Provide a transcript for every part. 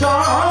Song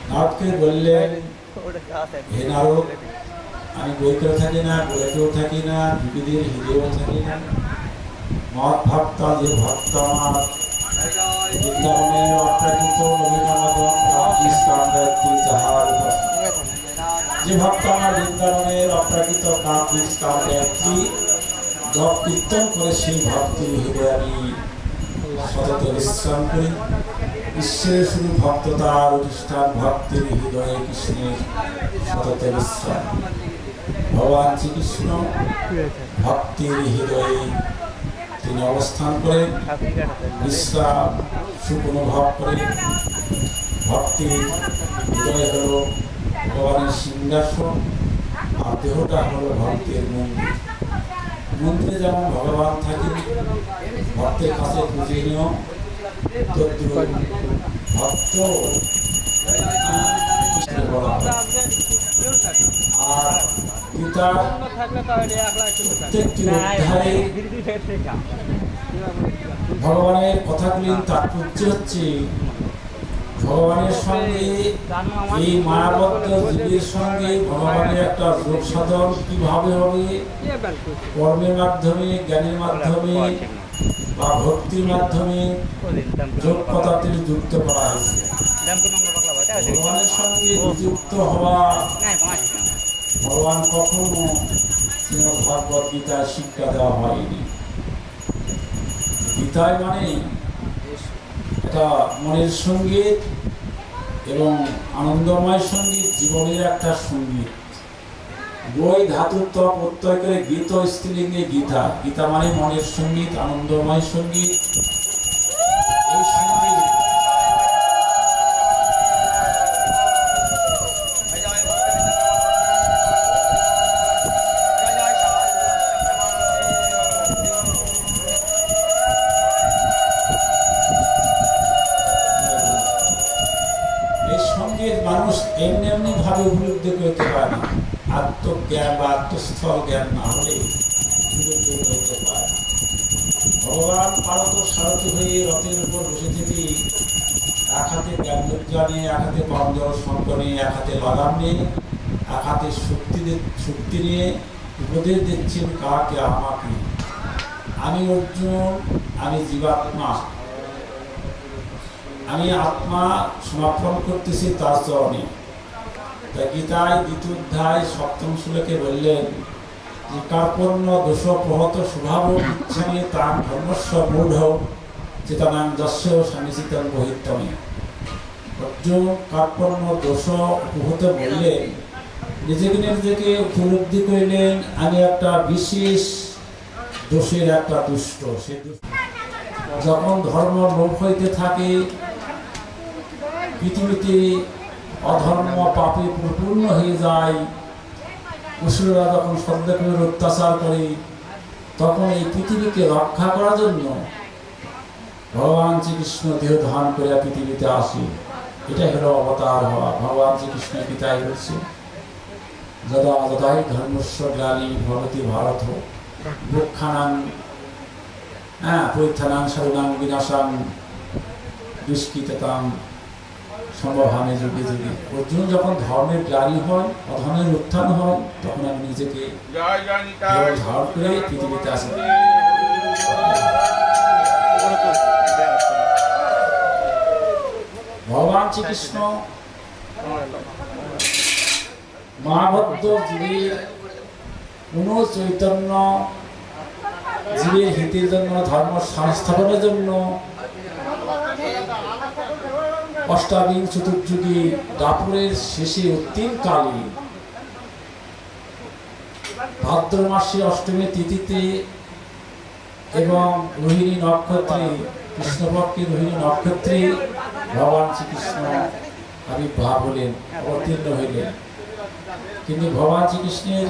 নারদকে বললেন, হে নারদ, আমি বইতেও থাকি না, বইতেও থাকি না, বিবিদের হৃদয়েও থাকি না। মৎ ভক্তা যে ভক্ত আমার বৃন্দাবনের অপ্রাকৃত নবীনামদন যাহার যে ভক্ত আমার বৃন্দাবনের অপ্রাকৃত কাব্যিক কাব্যাত্রী জপ কীর্তন করে সেই ভক্তির হৃদয়ে আমি সতত বিশ্রাম করি। ঈশ্বরের শুধু ভক্ত তার অধিষ্ঠান, ভক্তির হৃদয়ে কৃষ্ণের সতত বিশ্রাম। ভগবান শ্রীকৃষ্ণ ভক্তির হৃদয়ে তিনি অবস্থান করেন, বিশ্রাম সুখ অনুভব করে। ভক্তির হৃদয় হল ভগবানের সিংহাসন, আর দেহটা হলো ভক্তের মন্দির। মন্দিরে যেমন ভগবান থাকেন, ভক্তের কাছে পূজনীয়, ভক্ত বলা হয়। আর গীতার প্রত্যেকটি অধ্যায়ে ভগবানের কথাগুলি তাৎপর্য হচ্ছে ভগবানের সঙ্গে এই মায়াবদ্ধ জীবের সঙ্গে ভগবানের একটা যোগ সাধন কিভাবে হবে, কর্মের মাধ্যমে, জ্ঞানের মাধ্যমে বা ভক্তির মাধ্যমে যোগ পদার্থের যুক্ত করা হয়েছে। ভগবানের সঙ্গে যুক্ত হওয়া ভগবান কখনো শ্রীমদ্ ভাগবত গীতায় শিক্ষা দেওয়া হয়নি। গীতায় মানে এটা মনের সঙ্গীত এবং আনন্দময় সঙ্গীত, জীবনের একটা সঙ্গীত। বই ধাতুত্ব প্রত্যয় করে গীত স্ত্রীলিঙ্গে গীতা। গীতা মানে মনের সঙ্গীত, আনন্দময় সঙ্গীত। এই সঙ্গীত মানুষ এমনি এমনি ভাবে উপলব্ধি করতে পারে না। আত্মজ্ঞান বা আত্মস্থল জ্ঞান না হলে উপলব্ধি করতে পারে না। ভগবান পারত সারথি হয়ে রথের উপর বসে থেকে এক হাতে জ্ঞান মুদ্রা নিয়ে, এক হাতে কমজোর শঙ্খ নিয়ে, এক হাতে লাগাম নিয়ে, এক হাতে শক্তি নিয়ে উপদেশ দিচ্ছেন কাকে? আমাকে। আমি অর্জুন, আমি জীবাত্মা, আমি আত্মা সমর্পণ করতেছি তার চরণে। তাই গীতায় দ্বিতীয় অধ্যায় সপ্তম শ্লোকে বললেন যে কার্পণ্য দোষ প্রহত স্বভাব ইচ্ছামি তাং ধর্মস্ব মূঢ় চেতনাং যস্য সনিচিতং বহিত্তমে। অর্জুন কার্পণ্য দোষ প্রহত বললেন, নিজেকে উপলব্ধি করলেন আমি একটা বিশেষ দোষের একটা দুষ্ট। সে যখন ধর্ম লোপ হইতে থাকে, পৃথিবীতে অধর্ম পাপে পরিপূর্ণ হয়ে যায়, অসুররা যখন সদ্যকের অত্যাচার করে, তখন এই পৃথিবীকে রক্ষা করার জন্য ভগবান শ্রীকৃষ্ণ দেহ ধারণ করে পৃথিবীতে আসে। এটা হলো অবতার হওয়া। ভগবান শ্রীকৃষ্ণ গীতায় বলছে, যদা যদাই ধর্মস্ব গ্লানি ভবতি ভারত দুঃখানাং পরিত্রাণাং সাধনাং বিনাশাং দুষ্কৃততাং সম্ভবামে যুগে যুগে। অর্জুন যখন ধর্মের গ্লানি হয়, অধর্মের উত্থান হয়, তখন আমি নিজেকে ধারণ করে পৃথিবীতে আসি। ভগবান শ্রীকৃষ্ণ মায়াবদ্ধ জীবের পুনঃ চৈতন্য, জীবের হিতের জন্য, ধর্ম সংস্থাপনের জন্য অষ্টাবিংশ চতুর্যুগে দাপুরের শেষে অন্তিমকালে ভাদ্র মাসে অষ্টমী তিথিতে এবং রোহিণী নক্ষত্রে, কৃষ্ণপক্ষের রোহিণী নক্ষত্রে ভগবান শ্রীকৃষ্ণ আবির্ভাব হলেন, অবতীর্ণ হইলেন। কিন্তু ভগবান শ্রীকৃষ্ণের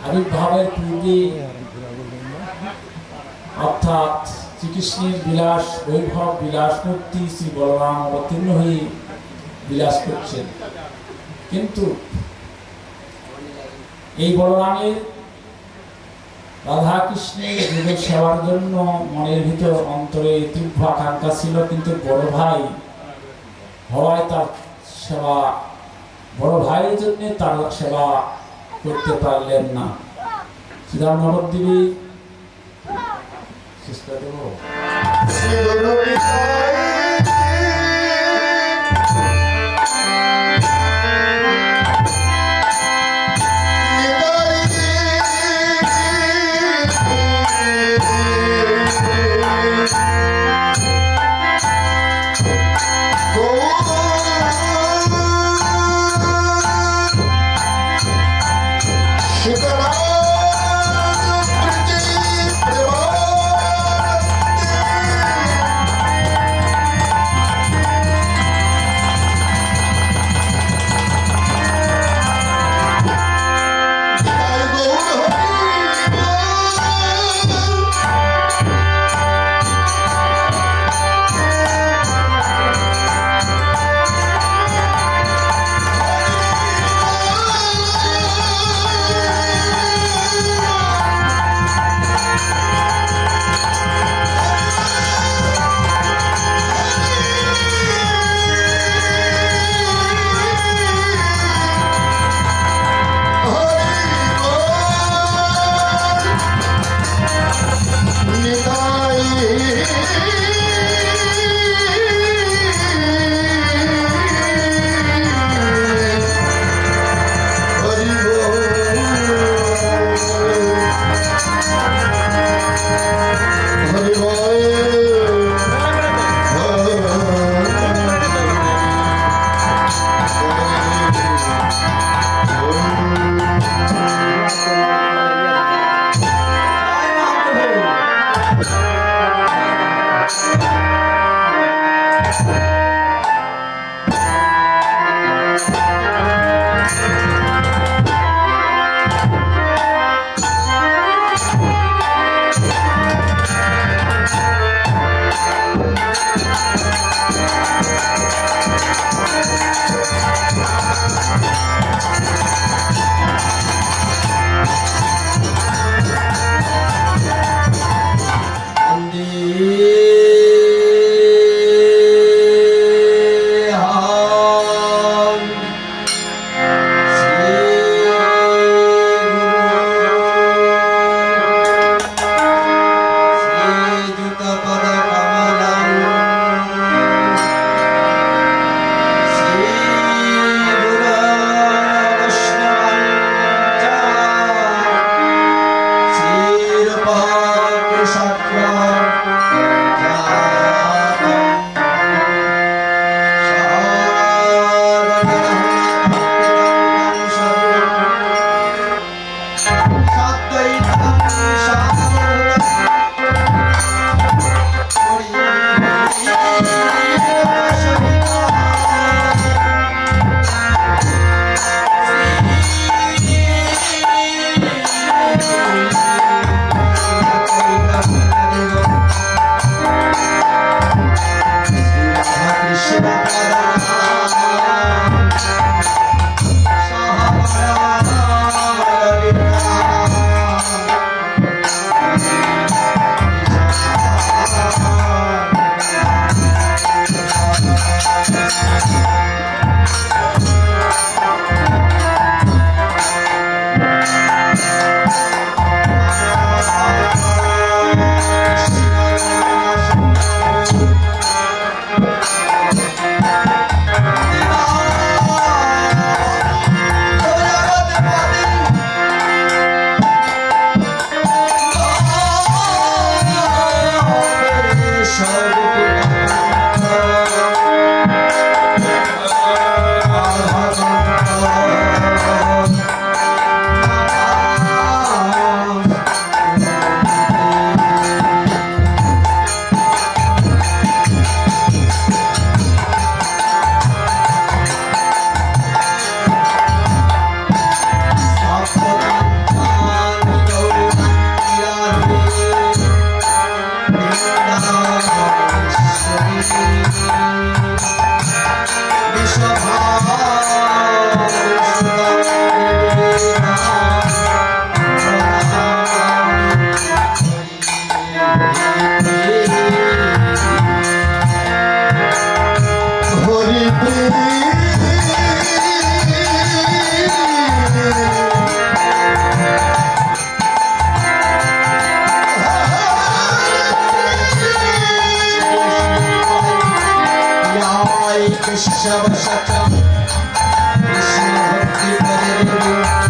আবির্ভাবের পূর্বে, অর্থাৎ শ্রীকৃষ্ণের বিলাস বৈভব, বিলাস মূর্তি শ্রী বলরাম অবতীর্ণ হয়ে বিলাস করছেন। কিন্তু এই বলরামের রাধা কৃষ্ণের যুগের সেবার জন্য মনের ভিতর অন্তরে তীব্র আকাঙ্ক্ষা ছিল, কিন্তু বড় ভাই হওয়ায় তার সেবা, বড় ভাইয়ের জন্য তার সেবা করতে পারলেন না। শ্রীরাম নবদ্বীপী শেষ করে দেব। विश्ववशतं कृष्ण भक्ति पदे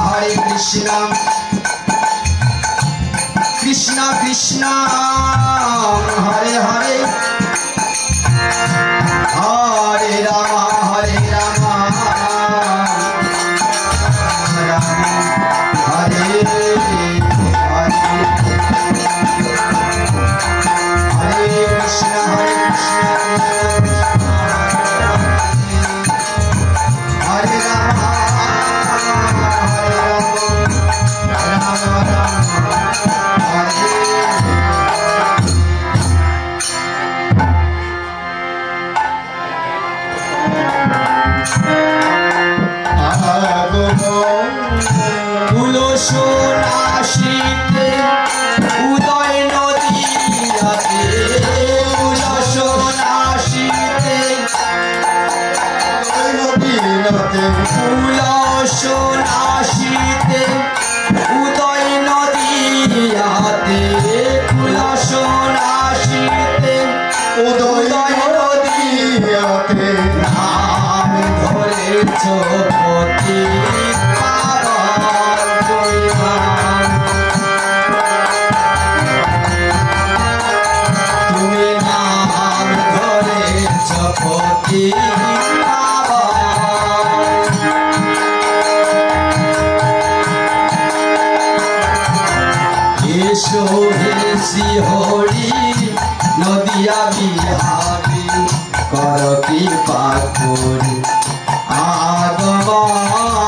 Hare Krishna Krishna Krishna Hare Hare Hare Rama Hare Rama Rama Hare Hare Hare Krishna Hare Krishna Hare Rama তুলসোনাশিতে উদয় নদীয়াতে তুলসোনাশিতে তুলসোনাশিতে উদয় নদীয়াতে তুলসোনাশিতে উদয় নদীয়াতে নাম ধরেছ পতি তুমি নাম ধরেছ পতি এসো হে শ্রী হরি নদিয়া বিহারী কর কৃপা করি আগমন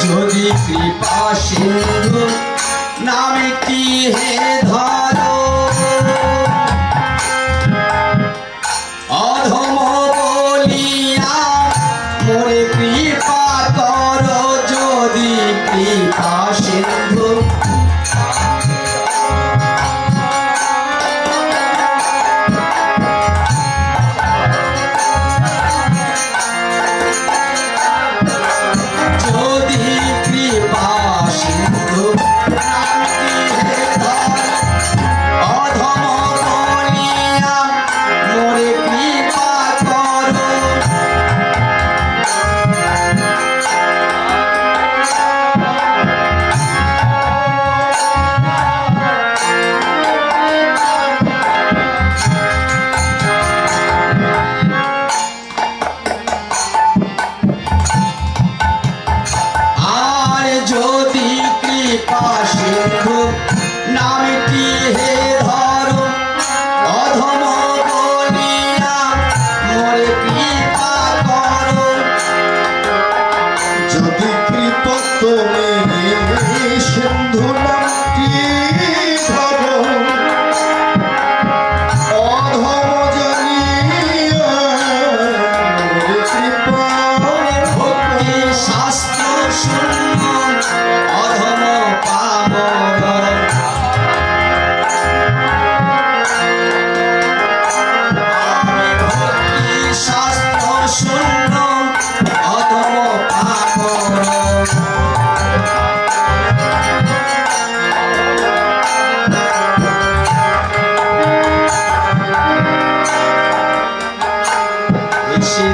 যদি কৃপা সিন্ধু নামটি হে ধরো অধম বলিয়া মোরে কৃপা কর যদি কৃপা সিন্ধু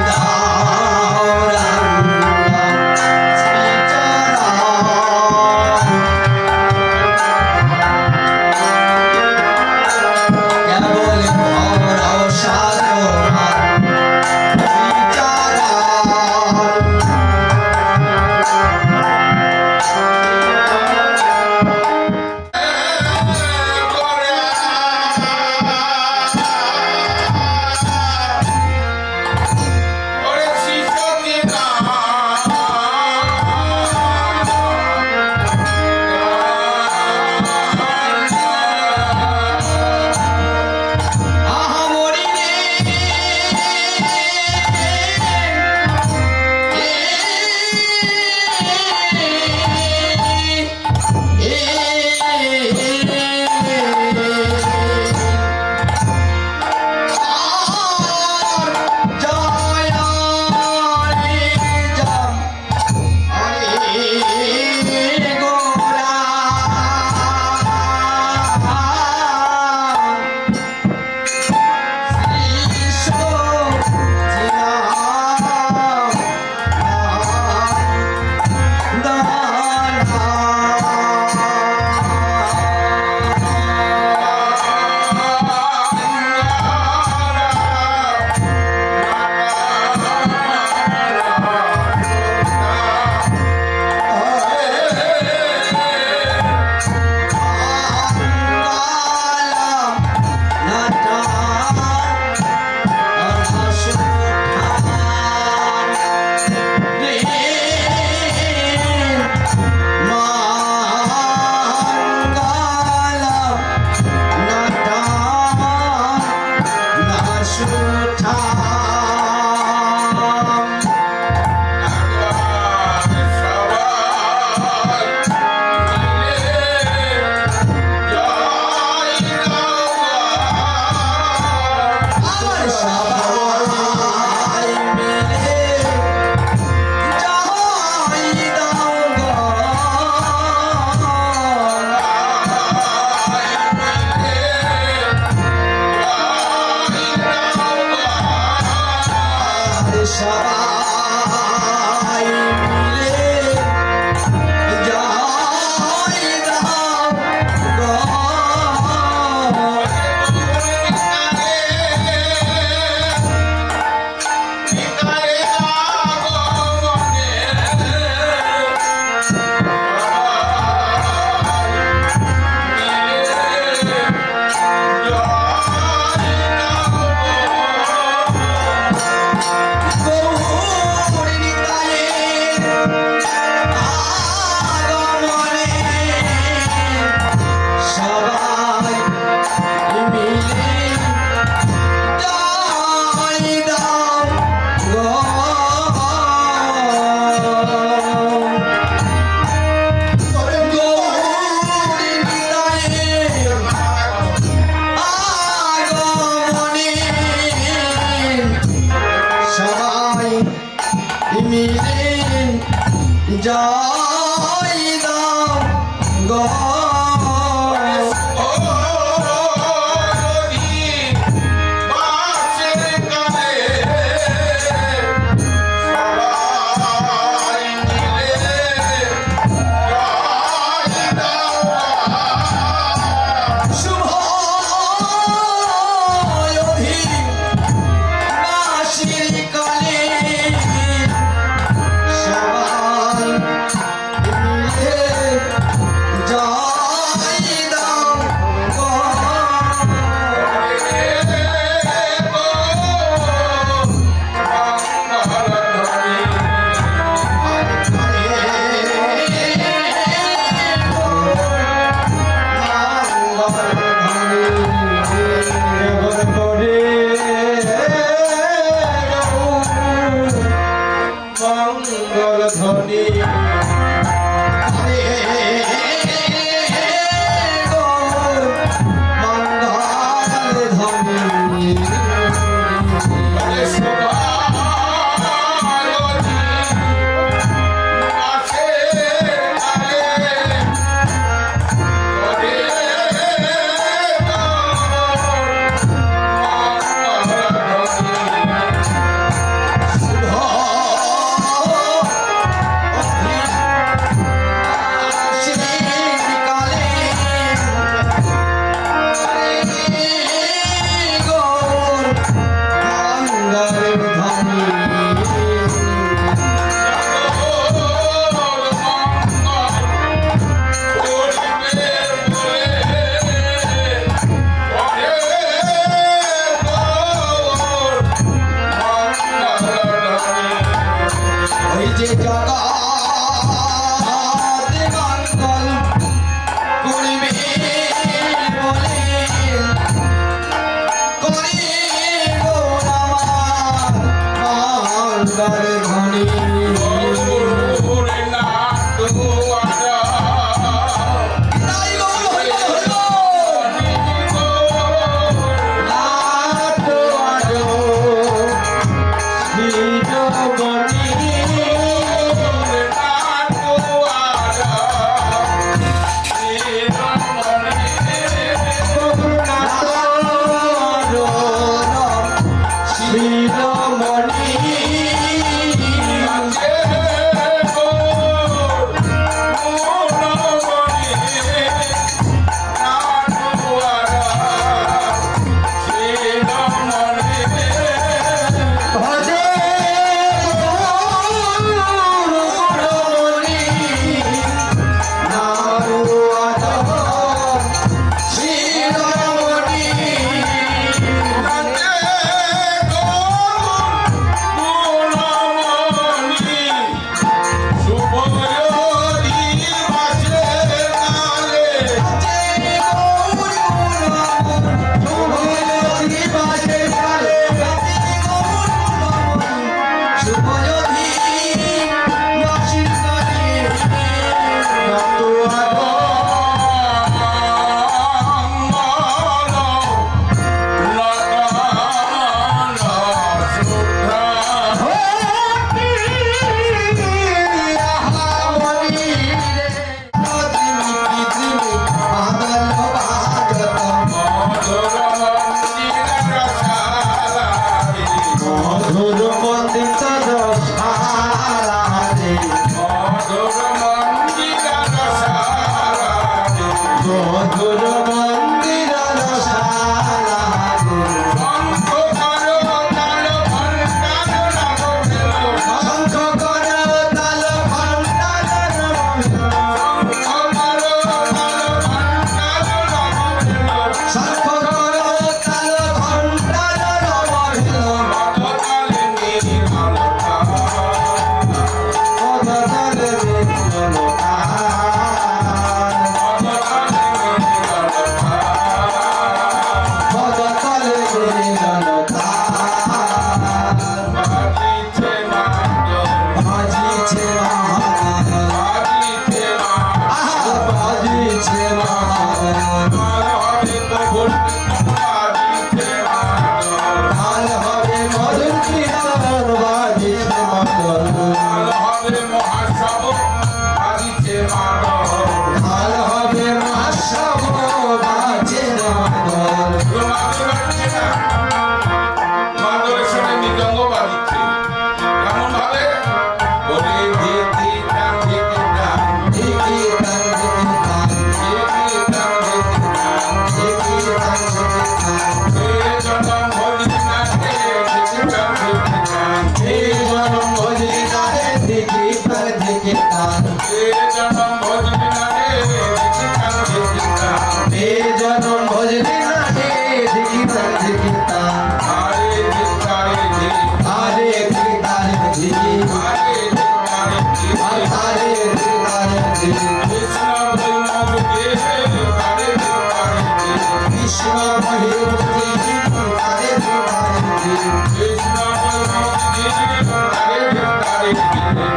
দাও রাঙ্গা শ্রীচরণ। কেবল ভরসা তোমার শ্রীচরণ। আহা মরিলে সবাই মিলে জয় দাও গো। জয় দাও গো। সবাই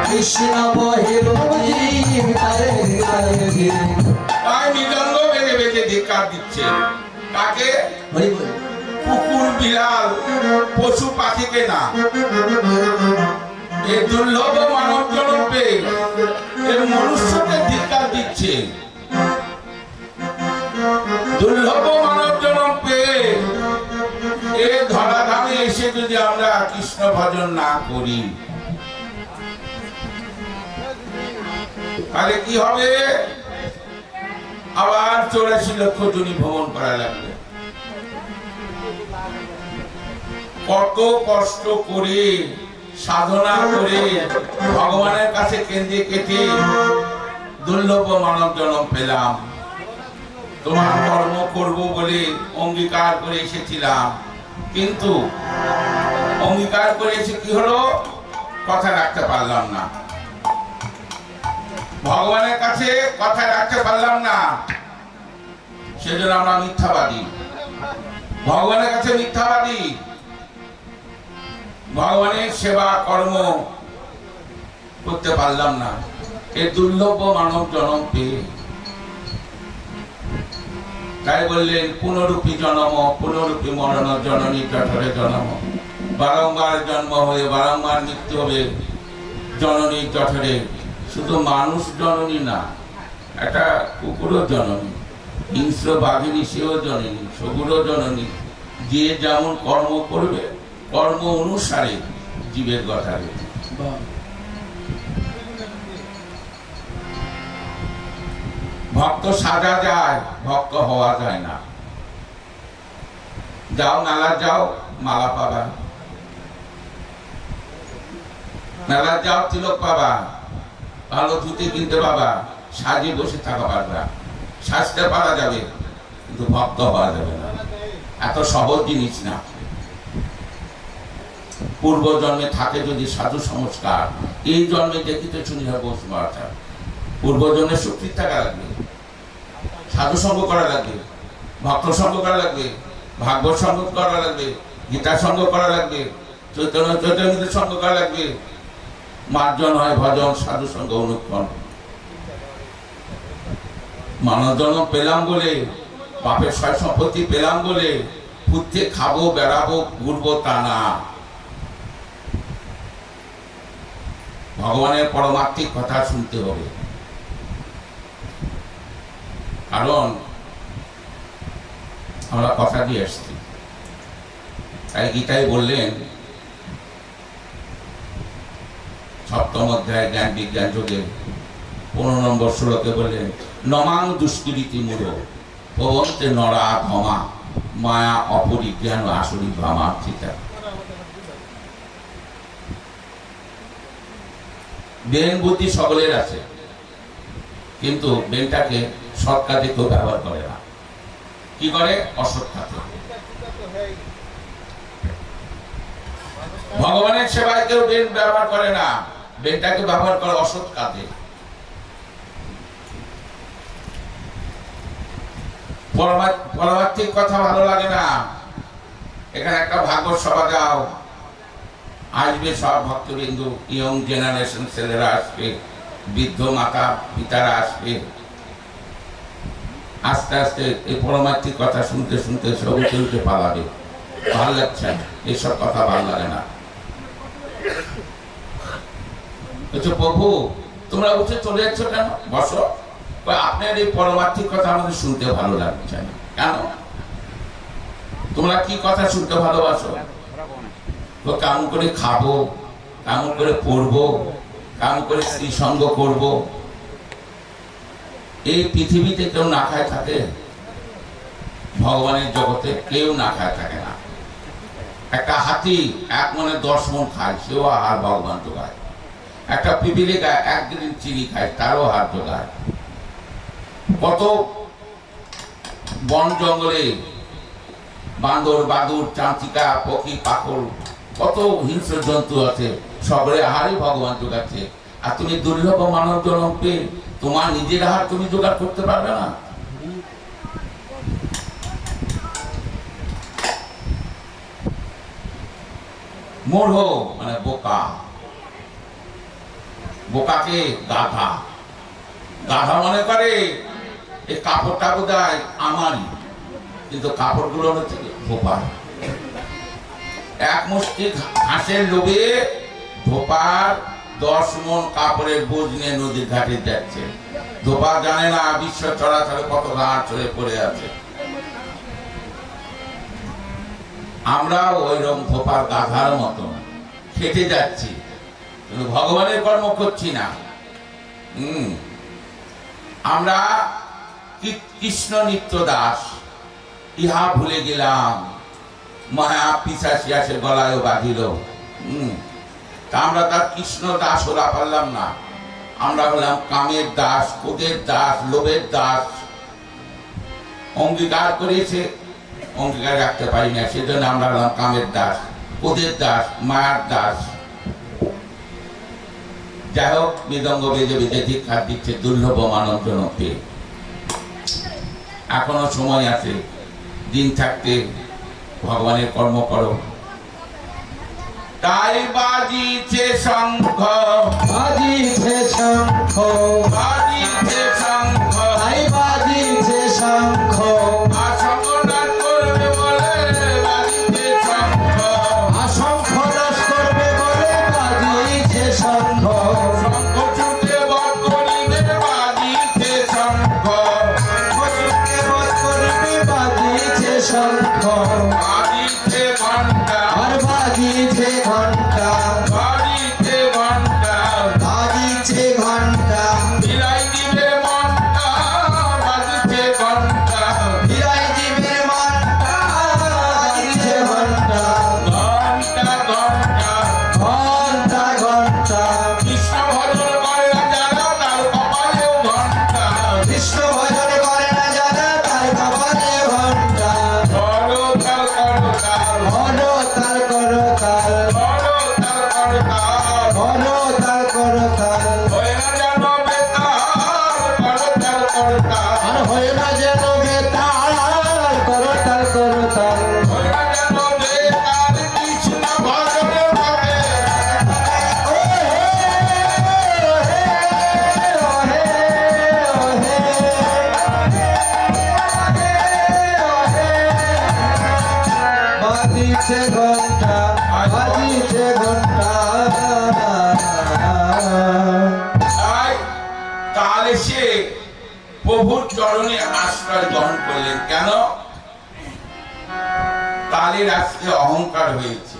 কৃষ্ণ তাই মৃদঙ্গ বেঁধে বেঁধে ধিক্কার দিচ্ছে কাকে? কুকুর বিড়াল পশু পাখিকে না। এই দুর্লভ মানব জনম পেয়ে এর মনুষ্যকে ধিক্কার দিচ্ছে। দুর্লভ মানব জনম পেয়ে এ ধরাধামে এসে যদি আমরা কৃষ্ণ ভজন না করি তাহলে কি হবে? আবার 84 লক্ষ জনি ভ্রমণ করা লাগবে। কত কষ্ট করে সাধনা করে ভগবানের কাছে কেঁদে কেটে দুর্লভ মানব জন্ম পেলাম। তোমার কর্ম করব বলে অঙ্গীকার করে এসেছিলাম, কিন্তু অঙ্গীকার করে এসে কি হলো? কথা রাখতে পারলাম না। ভগবানের কাছে কথা রাখতে পারলাম না, সেজন্য আমরা মিথ্যাবাদী। ভগবানের কাছে মিথ্যাবাদী। ভগবানের সেবা কর্ম করতে পারলাম না। এই দুর্লভ মানব জন্ম পেয়ে তাই বললেন পুনরূপী জন্ম পুনরূপী মরণ জননী জঠরে জন্ম। বারংবার জন্ম হয়ে বারংবার মৃত্যু হবে জননীর জঠরে। শুধু মানুষ জননী না, একটা কুকুরও জননী, হিংস্র বাঘিনী সেও জননী, সগুরও জননী। যে যেমন কর্ম করবে কর্ম অনুসারে জীবের গঠাবে। ভক্ত সাজা যায়, ভক্ত হওয়া যায় না। যাও মেলা যাও, মালা পাবা, মেলা যাও তিলক পাবা, ভালো ধুতি কিনতে পাবা, সাজিয়ে বসে থাকা পারবা, সাজতে পারা যাবে, কিন্তু ভক্ত হওয়া যাবে না। এত সহজ জিনিস না। পূর্ব জন্মে থাকে যদি সাধু সংস্কার, এই জন্মে দেখিতে শুনি হবে বসুমাচার। পূর্ব জন্মে সুখী থাকা লাগবে, সাধু সঙ্গ করা লাগবে, ভক্ত সঙ্গ করা লাগবে, ভাগবত সঙ্গ করা লাগবে, গীতা সঙ্গ করা লাগবে, চৈতন্যের সঙ্গ করা লাগবে। মার্জন হয় ভজন, সাধু সঙ্গ অনুক্ষণ। মানব জন্ম পেলাম বলে, বাপের সয় সম্পত্তি পেলাম বলে ফুটতে খাবো, বেড়াবো, ঘুরবো তা না। ভগবানের পরমাত্মিক কথা শুনতে হবে। কারণ আমরা কথা দিয়ে আসছি, তাই গীতায় বললেন সপ্তম অধ্যায় জ্ঞান বিজ্ঞান যোগে 15 নম্বর শ্লোকে বললেন, নমাং দুষ্কৃতি মূল ভবন্তে নরা ধমা মায়া অপরিজ্ঞান আসরি ভামা চিতা। ব্রেন বুদ্ধি সকলের আছে, কিন্তু ব্রেনটাকে সৎ কাজে কেউ ব্যবহার করে না। কি করে? অসৎ কাজে। ভগবানের সেবায় কেউ ব্রেন ব্যবহার করে না, ব্রেনটাকে ব্যবহার করে অসৎ কাজে। পরমাত্মিক কথা ভালো লাগে না। এখানে একটা ভাগবত সভা যাও, আসবে সব ভক্তবিন্দু, ইয়ং জেনারেশন ছেলেরা আসবে, বৃদ্ধ মাতা পিতারা আসবে। আস্তে আস্তে এই পরমাত্মিক কথা শুনতে শুনতে সব উঠে উঠে পালাবে। ভালো লাগছে না, এইসব কথা ভালো লাগে না। প্রভু তোমরা উঠে চলে যাচ্ছ কেন? বসো। আপনার এই পরমাত্মিক কথা আমাদের শুনতে ভালো লাগছে না কেন? তোমরা কি কথা শুনতে ভালোবাসো? তো কেমন করে খাবো, কেমন করে পড়বো, কেমন করে স্ত্রী সঙ্গ করবো? এই পৃথিবীতে কেউ না খায় থাকে? ভগবানের জগতে কেউ না খায় থাকে না। একটা হাতি 1 মনে 10 মন খায়, সেও আহার ভগবান যোগায়। একটা পিপিলিকা 1 গ্রিন চিনি খায়, তারও আহার যোগায়। কত বন জঙ্গলে বান্দর, বাদুর, চাঁচিকা, পক্ষী, পাখল, কত হিংস্র জন্তু আছে, সকলে আহারই ভগবান যোগাচ্ছে। আর তুমি দুর্লভ মানব জন্ম পেয়ে তোমার নিজের আহার তুমি জোগাড় করতে পারবে না? মূঢ় মানে বোকা। বোকাকে গাধা। গাধা মনে করে এই কাপড়টা বোধহয় আমারই, কিন্তু কাপড়গুলো হচ্ছে ধোপার। 1 মুষ্টি ঘাসের লোভে ধোপার 10 মন কাপড়ের বোঝ নিয়ে নদীর ঘাটে যাচ্ছে। ধোপা জানে না বিশ্ব চরাচরে কত ঘাট চড়ে পড়ে আছে। আমরাও ওইরকম ধোপার গাধার মতো খেটে যাচ্ছি, কিন্তু ভগবানের কর্ম করছি না। আমরা কৃষ্ণ নিত্য দাস, ইহা ভুলে গেলাম। মায়া পিশাচি আসে গলায় বাঁধিল। আমরা তার কৃষ্ণ দাস ওরা পারলাম না। আমরা হলাম কামের দাস, ক্রোধের দাস, লোভের দাস। অঙ্গীকার করেছে, অঙ্গীকার রাখতে পারি না, সেজন্য আমরা হলাম কামের দাস, ক্রোধের দাস, মায়ার দাস। যাই হোক, মৃদঙ্গ বেজে বেজে ধিক্ষার দিচ্ছে দুর্লভ মানব জনকে। এখনো সময় আছে, দিন থাকতে ভগবানের কর্ম করো। তাই বাজিছে শঙ্খ, বাজিছে শঙ্খ, বাজিছে শঙ্খ, তাই বাজিছে শঙ্খ, আসঙ্গ নাচ করবে বলে বাজিছে শঙ্খ, অসংখ্য আশ্রয় গ্রহণ করলেন। কেন? তালের আজকে অহংকার হয়েছে,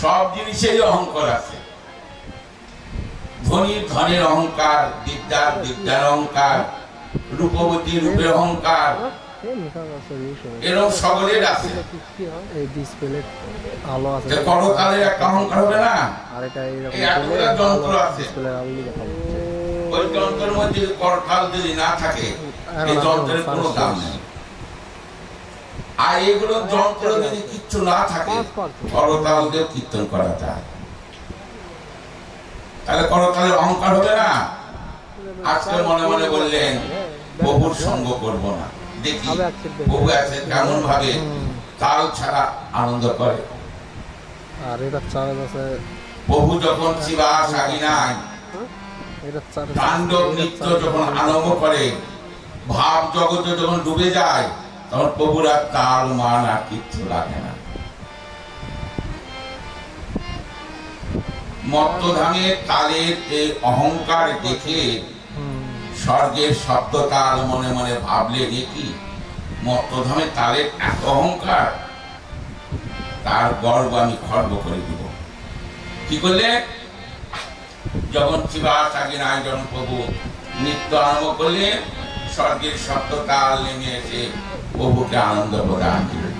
সব জিনিসেরই অহংকার আছে। ধনীর ধনের অহংকার, বিদ্যার বিদ্যার অহংকার, রূপবতী রূপের অহংকার, এরকম সকলের আছে। করতালের একটা অহংকার হবে না? এই এতগুলো যন্ত্র আছে, ওই যন্ত্রের মধ্যে করতাল যদি না থাকে এই যন্ত্রের কোনো দাম নেই। আর এগুলো যন্ত্র যদি কিচ্ছু না থাকে করতাল দিয়ে কীর্তন করা যায়, তাহলে করতালের অহংকার হবে না? আজকে মনে মনে বললেন প্রভুর সঙ্গ করব না, দেখি প্রভু আছে কেমন ভাবে তাল ছাড়া আনন্দ করে। আর এটা চার্জ আছে। প্রভু যখন শিবাস আগিনায় তাণ্ডব নৃত্য যখন আরম্ভ করে, ভাব জগতে যখন ডুবে যায়, তখন প্রভুর আর তাল মান আর কিচ্ছু লাগে না। মত্তধামে তালের এই অহংকার দেখে স্বর্গের শব্দ তাল মনে মনে ভাবলে দেখি মত্তধামে তালের এত অহংকার, তার গর্ব আমি খর্ব করে দিব। কি করলে? যখন শিবাস আগিনায় যখন প্রভু নৃত্য আরম্ভ করলে, স্বর্গের শব্দ তাল নেমে এসে প্রভুকে আনন্দ প্রদান দিলেন।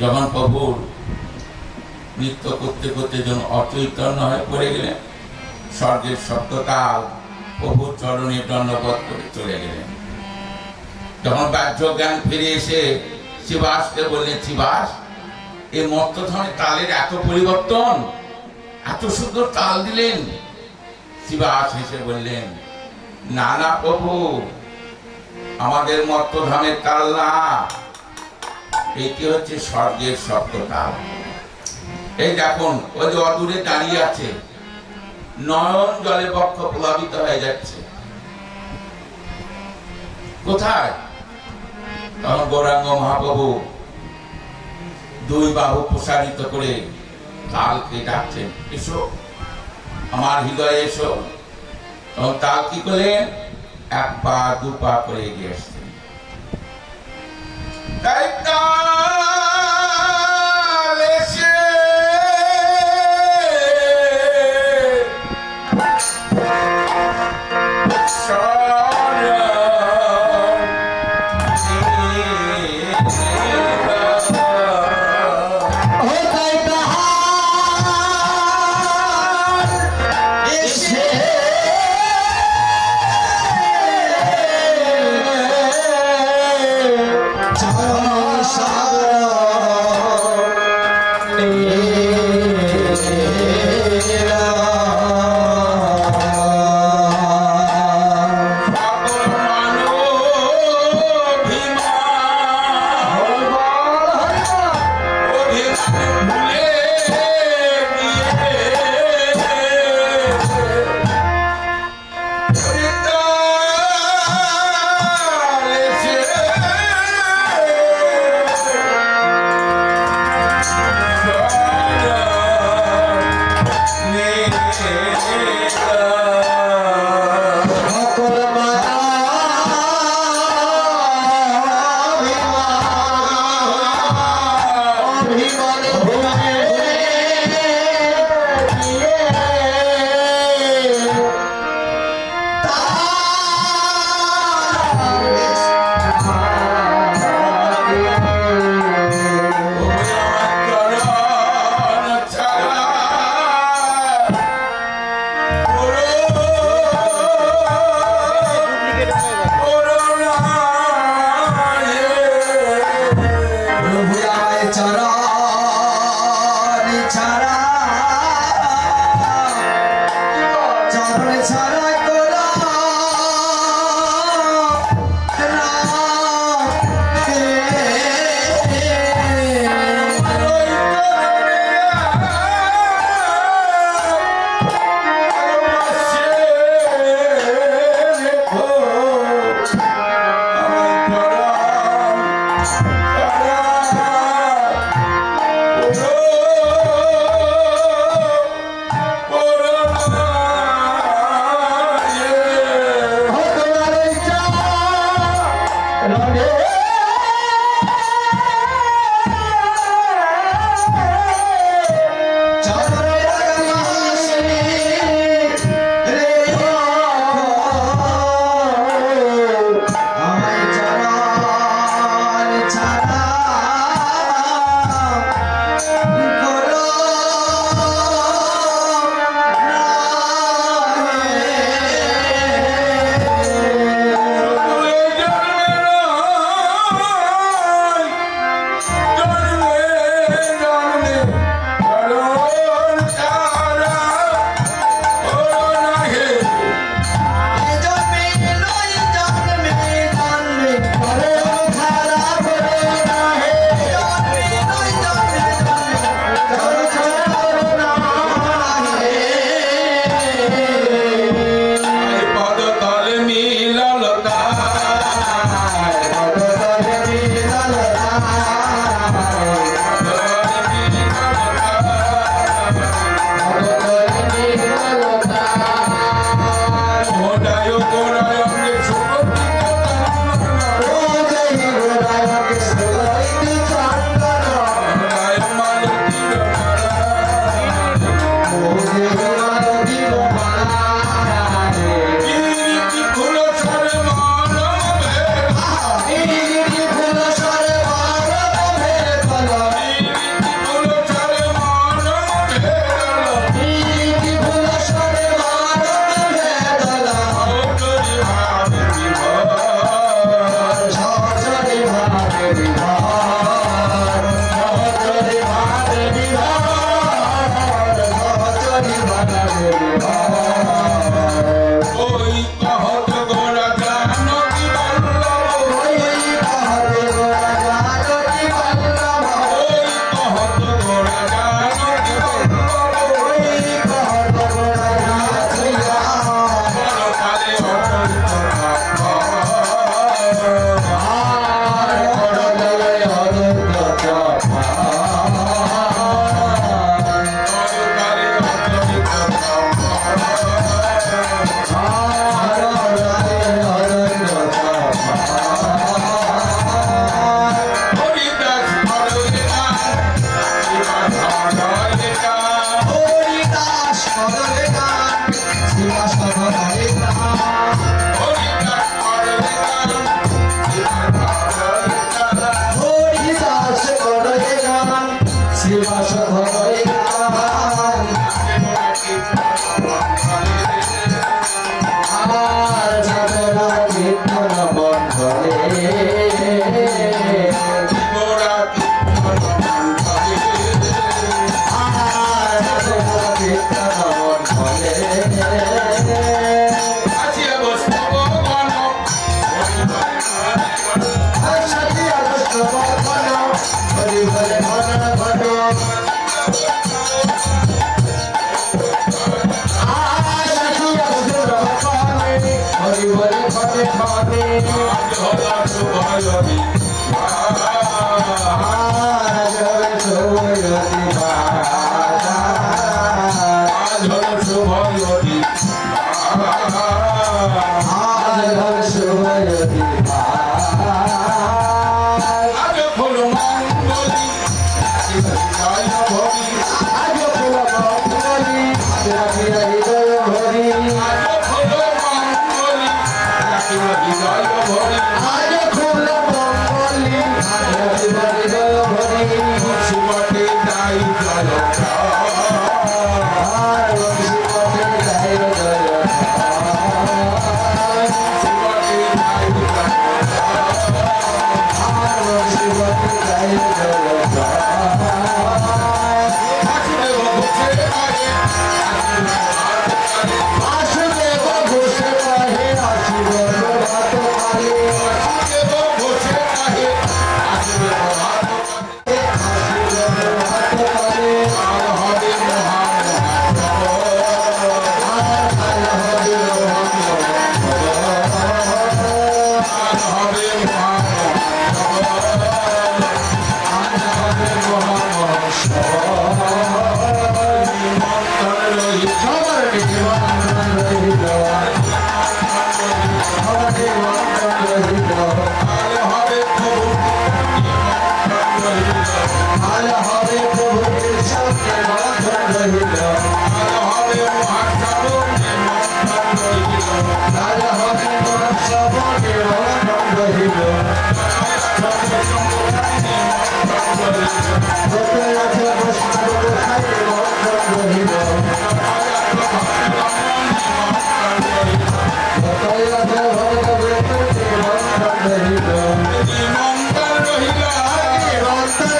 যখন প্রভুর নৃত্য করতে করতে যখন অচৈতন্য হয়ে পড়ে গেলেন, স্বর্গের শব্দ তাল প্রভুর চরণে দণ্ডবোধ করে চলে গেলেন। যখন বাহ্য জ্ঞান ফিরে এসে শিবাসকে বললেন, শিবাস এই মত্তধামে তালের এত পরিবর্তন, এত সুন্দর তাল দিলেন। শিবাস হেসে বললেন, না না প্রভু, আমাদের মত্তধামের তাল না, এটি হচ্ছে স্বর্গের শব্দ তাল। এই দেখুন ওই যে অদূরে দাঁড়িয়ে আছে, নয়ন জলে বক্ষ প্লাবিত হয়ে যাচ্ছে। কোথায়? তখন গৌরাঙ্গ মহাপ্রভু দুই বাহু প্রসারিত করে তালকে ডাকছেন, এসো আমার হৃদয়ে এসো। তখন তাল কি করলেন? এক পা দু পা করে এগিয়ে আসছেন। তাই তাল এসে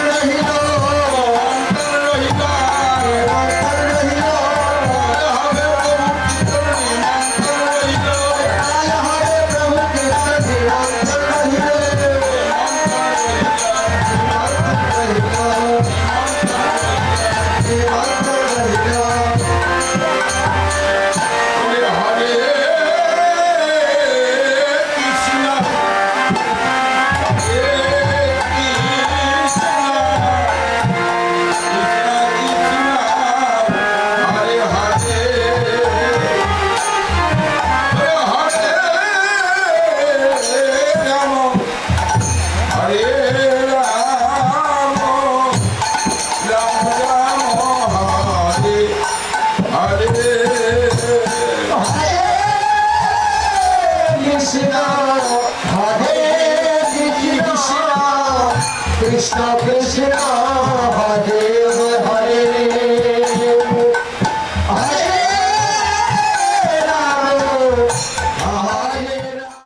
রহিল কৃষ্ণ কৃষ্ণ